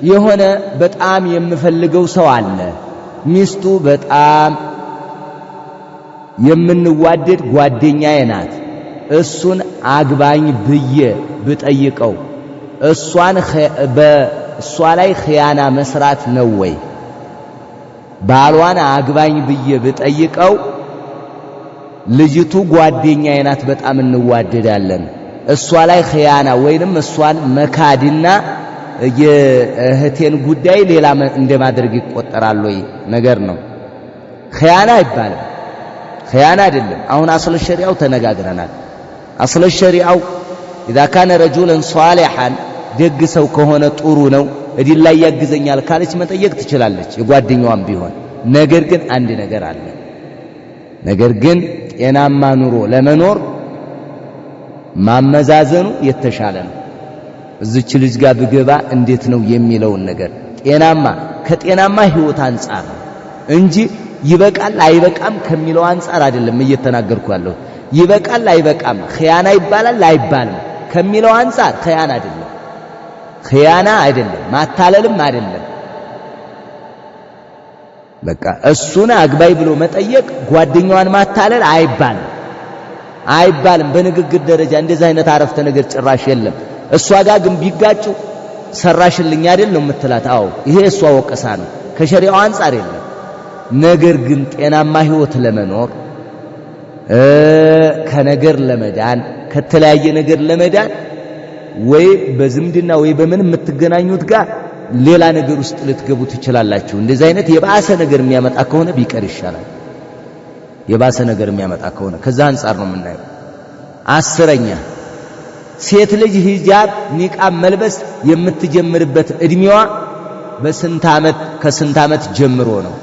የሆነ በጣም የምፈልገው ሰው አለ። ሚስቱ በጣም የምንዋደድ ጓደኛዬ ናት። እሱን አግባኝ ብዬ ብጠይቀው በእሷ ላይ ኺያና መስራት ነው ወይ? ባሏን አግባኝ ብዬ ብጠይቀው ልጅቱ ጓደኛዬ ናት፣ በጣም እንዋደዳለን፣ እሷ ላይ ኺያና ወይንም እሷን መካድና የእህቴን ጉዳይ ሌላ እንደማድረግ ይቆጠራል ወይ ነገር ነው። ኺያና አይባልም፣ ኺያና አይደለም። አሁን አስለ ሸሪዓው ተነጋግረናል። አስለ ሸሪዓው إذا كان رجلا صالحا ደግ ሰው ከሆነ ጥሩ ነው፣ እዲን ላይ ያግዘኛል ካለች መጠየቅ ትችላለች የጓደኛዋን ቢሆን። ነገር ግን አንድ ነገር አለ። ነገር ግን ጤናማ ኑሮ ለመኖር ማመዛዘኑ የተሻለ ነው። እዚች ልጅ ጋር ብገባ እንዴት ነው የሚለውን ነገር ጤናማ ከጤናማ ህይወት አንፃር እንጂ ይበቃል አይበቃም ከሚለው አንፃር አይደለም እየተናገርኩ ያለው። ይበቃል አይበቃም ኺያና ይባላል አይባልም ከሚለው አንፃር ኺያና አይደለም፣ ኺያና አይደለም፣ ማታለልም አይደለም። በቃ እሱን አግባይ ብሎ መጠየቅ ጓደኛዋን ማታለል አይባልም። በንግግር ደረጃ እንደዚህ አይነት አረፍተ ነገር ጭራሽ የለም። እሷ ጋር ግን ቢጋጩ ሰራሽልኝ አይደል ነው የምትላት። አዎ ይሄ እሷ ወቀሳ ነው፣ ከሸሪዓው አንፃር የለም። ነገር ግን ጤናማ ህይወት ለመኖር ከነገር ለመዳን ከተለያየ ነገር ለመዳን ወይ በዝምድና ወይ በምን የምትገናኙት ጋር ሌላ ነገር ውስጥ ልትገቡ ትችላላችሁ። እንደዚህ አይነት የባሰ ነገር የሚያመጣ ከሆነ ቢቀር ይሻላል። የባሰ ነገር የሚያመጣ ከሆነ ከዛ አንፃር ነው የምናየው። 10ኛ ሴት ልጅ ሂጃብ ኒቃብ መልበስ የምትጀምርበት እድሜዋ ከስንት ዓመት ጀምሮ ነው?